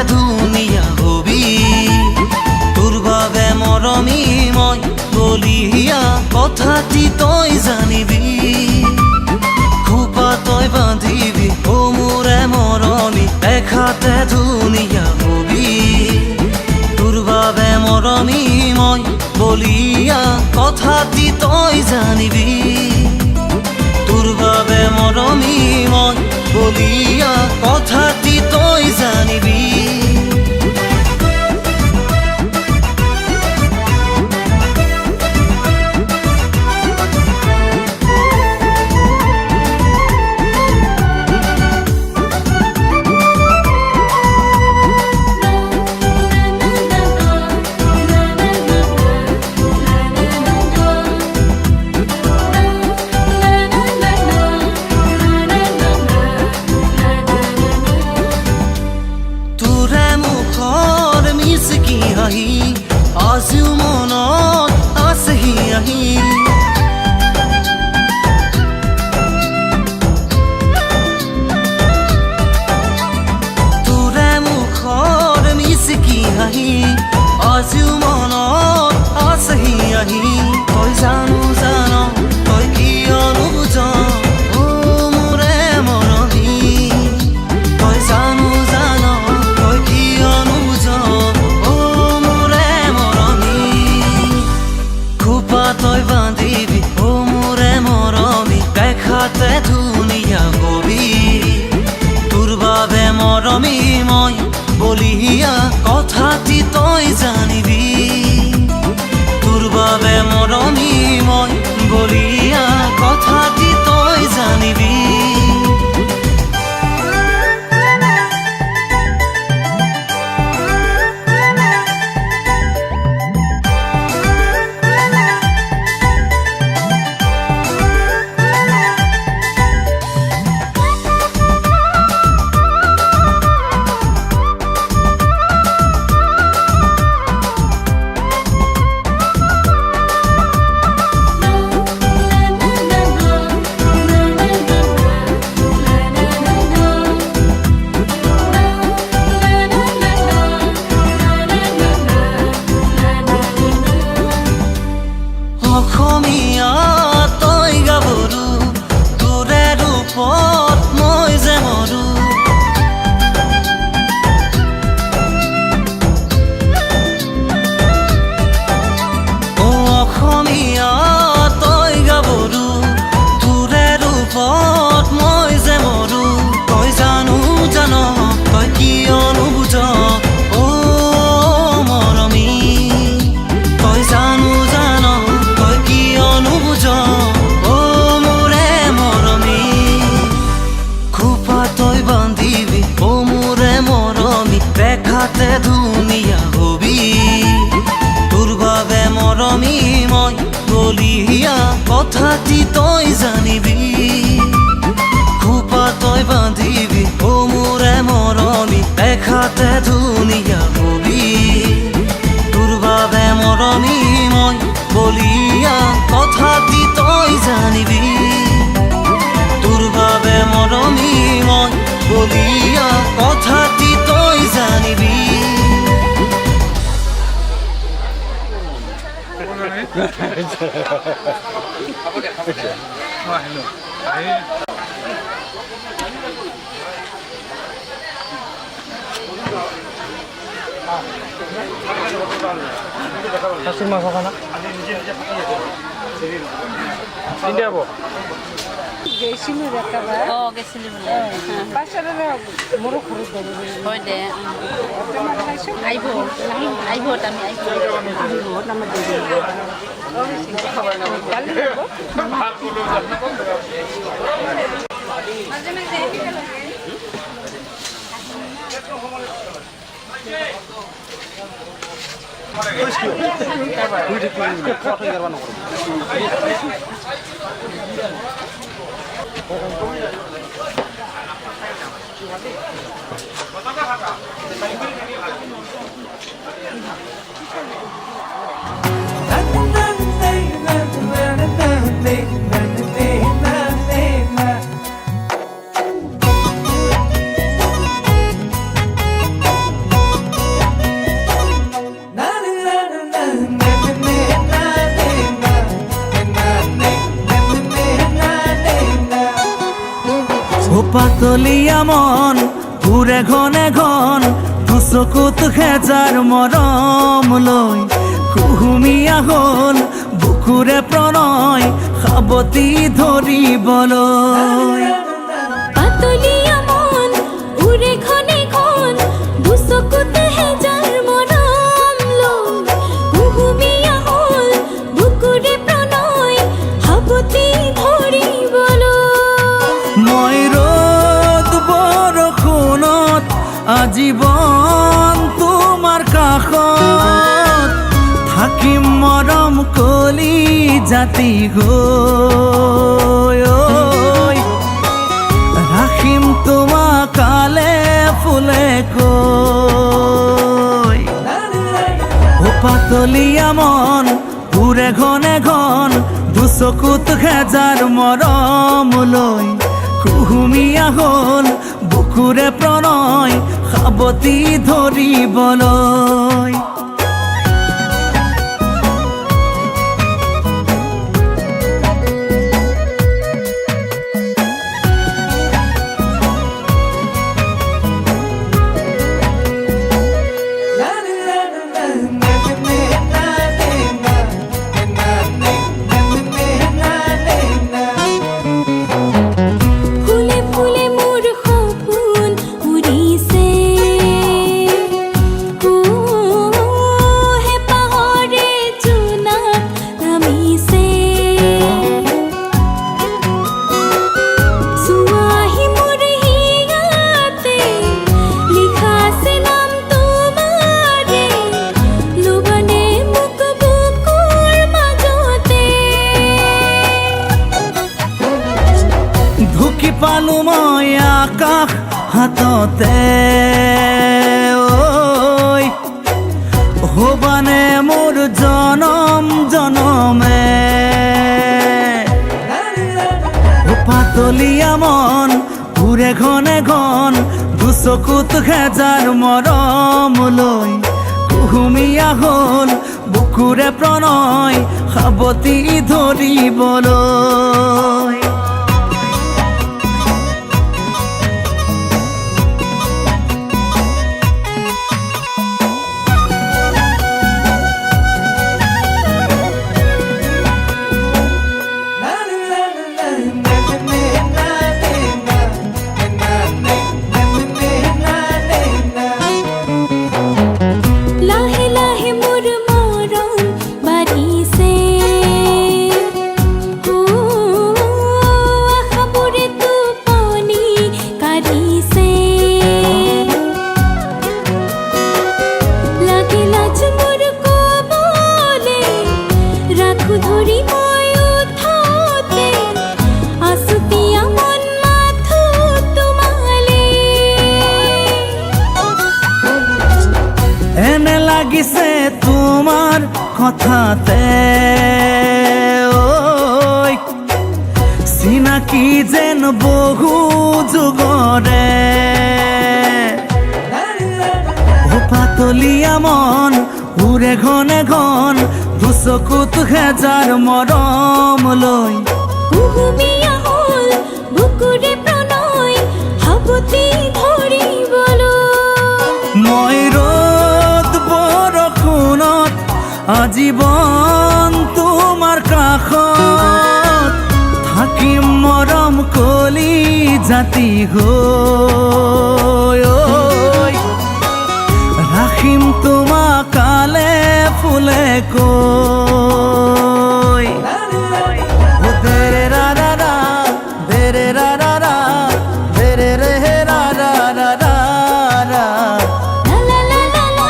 ধুনীয়া হবি তোৰ বাবে মৰমী মই বলিয়া কথাটি তই জানিবি খোপা তই বান্ধিবি ও মোৰে মৰমী দেখাতে ধুনীয়া হবি তোৰ বাবে মৰমী মই বলিয়া কথাটি তই জানিবি তোৰ বাবে মৰমী মই বলিয়া কথাটি তই জানিবি আজিও মনত আছেহি আহি তোৰে মুখৰ মিচিকি হাঁহি আজিও মনত আছেহি আহি তই জানো জান তই কিয় নুবুজ ও মোৰে মৰমী তই জানো জান তই কিয় নুবুজ তই বান্ধিবি ও মোৰে মৰমী দেখাতে ধুনীয়া হবি তোৰ বাবে মৰমী মই বলিয়া কথাটি তই জানিবি তোৰ বাবে মৰমী মই বলিয়া কথাটি তই জানিবি অসমীয়া তই গাভৰু তোৰে ৰূপত মই যে মৰো ও অসমীয়া তই গাভৰু তোৰে ৰূপত মই যে মৰো তই জানো জান তই কিয় নুবুজ ও মৰমী তই জানো জান নুবুজ ও মোৰে মৰমী খোপা তই বান্ধিবি ও মোৰে মৰমী দেখাতে ধুনীয়া হবি তোৰ বাবে মৰমী মই বলিয়া কথাটি তই জানিবি খোপা তই বান্ধিবি ও মোৰে মৰমী দেখাতে ধুনীয়া হবি তোৰ বাবে মৰমী মই বলিয়া কথাটি তই জানিবি তোৰ বাবে মৰমী মই বলিয়া কথাটি তই জানিবি খাচী মাংস খানা তিনিটা হ'ব গৈছিলোঁ একেবাৰে অঁ গৈছিলোঁ বোলে পাছত মোৰো ঘৰত হয় দে আহিব আহিব আমি পাতলীয়া মন ঘূৰে ঘনে ঘন দুচকুত খেজাৰ মৰম লৈ কুহুমীয়া হ'ল বুকুৰে প্ৰণয় সাৱটি ধৰিবলৈ পাতলীয়া মন ঘূৰে ঘনে ঘন দুচকুত হেজাৰ মৰম লৈ কুহুমীয়া হ'ল বুকুৰে প্ৰণয় সাৱটি ধৰিবলৈ মই ৰ'দ বৰষুণত আজীৱন তোমাৰ কাষত থাকিম মৰম কলি জাতি গৈ ৰাখিম তোমাক কালে ফুলে কৈ পাতলীয়া মন ঘূৰে ঘনে ঘন দুচকুত খেজাৰ মৰম লৈ কুহুমীয়া হ'ল বুকুৰে প্ৰণয় সাৱটি ধৰিবলৈ ফুলে ফুলে মোৰ সপোন উৰিছে হেঁপাহৰে জোনাক নামিছে চোৱাহি মোৰ হিয়াতে লিখা আছে নাম তোমাৰে লোভনে মোক বুকুৰ মাজতে ঢুকি পালো মই আকাশ হাততে ঐ হ'বানে মোৰ জনম জনমে পাতলীয়া মন ঘূৰে ঘনে ঘন দুচকুত খেজাৰ মৰম লৈ কুহুমীয়া হ'ল বুকুৰে প্ৰণয় সাৱটি ধৰিবলৈ লাহে লাহে মোৰ মৰম বাঢ়িছে আশাবোৰে টোপনি কাঢ়িছে লাগে লাজ মোৰ ক'বলে ৰাখো ধৰি মই উঠোতে আছুতীয়া মন মাথো তোমালে এনে লাগিছে তোমাৰ কথাতে ঐ চিনাকি যেন বহু যুগৰে পাতলীয়া মন ঘূৰে ঘনে ঘন দুচকুত খেজাৰ মৰম লৈ কুহুমীয়া হ'ল বুকুৰে প্ৰণয় সাৱটি ধৰিবলৈ মই ৰ'দ বৰষুণত আজীৱন তোমাৰ কাষত থাকিম মৰম কলি জাতি গৈ ৰাখিম তোমাক কালে ফুলে কৈ তেৰে ৰা ৰা ৰা তেৰে ৰা ৰা ৰা তেৰে ৰে ৰা ৰা ৰা ৰা ৰা লা লা লা লা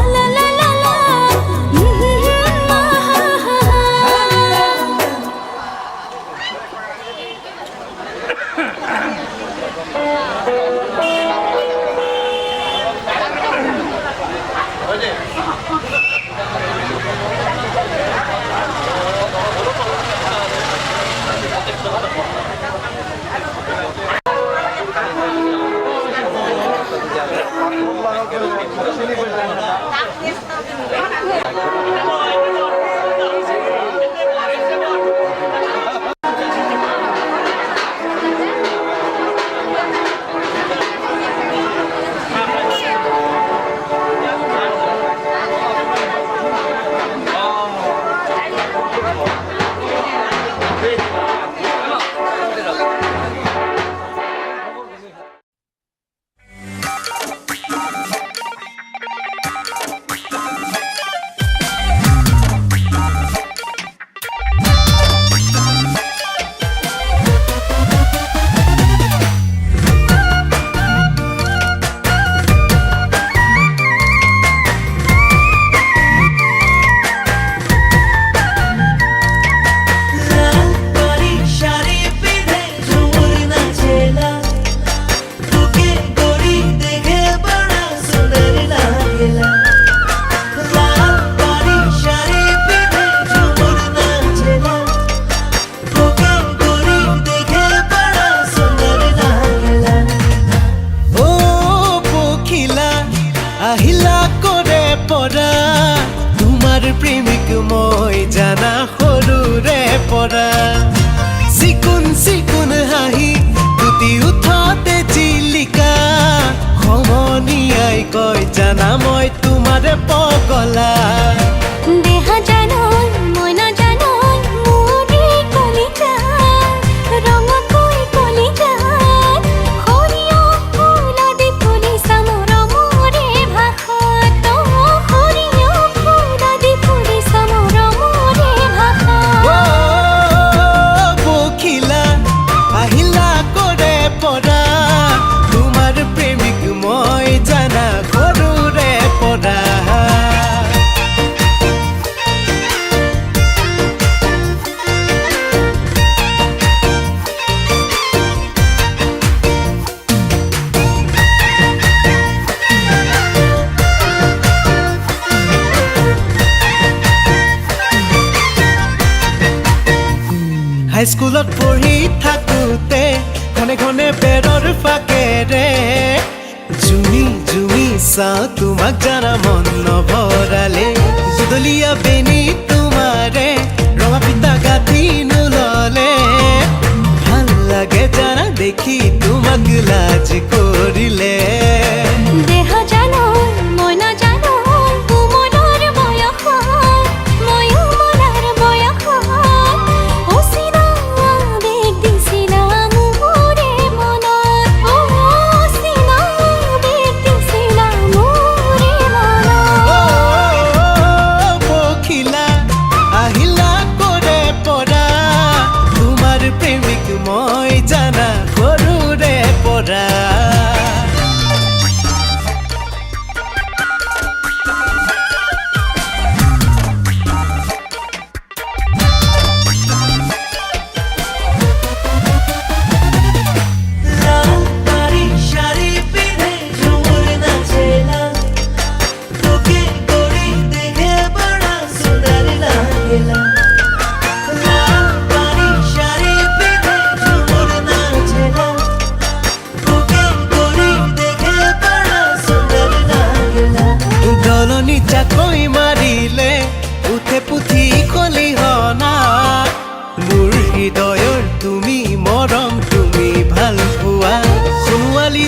লা লা লা লা লা জানা মই তোমাৰে পগলা দেহা জানই মই নাজানই মোৰে কলিজা ৰঙকৈ কলিজা সৰিয়হ ফুলাদি ফুলিছা মোৰ মোৰে ভাষাত সৰিয়হ ফুলাদি ফুলিছা মোৰ মোৰে ভাষাত পখিলা আহিলা কৰে পৰা তোমাৰ প্ৰেমিক মই জানা সৰুৰে পৰা হাইস্কুলত পঢ়ি থাকোঁতে ঘনে ঘনে বেৰৰ ফাকেৰে জুমি জুমি চাওঁ তোমাক জানা মন নভৰালে গধূলীয়া বেনি তোমাৰে ৰঙা পিতা গাঁঠি নোললে ভাল লাগে জানা দেখি তোমাক লাজ কৰিলে দেহা জানই মই নাজানই কোমলৰ বয়সত ময়ো মলাৰ বয়সত অচিনা বেগ দিছিলা মোৰে মনত অচিনা বেগ দিছিলা মোৰে মনত পখিলা আহিলা কৰে পৰা তোমাৰ প্ৰেমিক মই জানা সৰুৰে পৰা দলনি চাকৈ মাৰিলে উঠে পুথি খলিহনা মোৰ হৃদয়ৰ তুমি মৰম তুমি ভাল পোৱা সোণোৱালী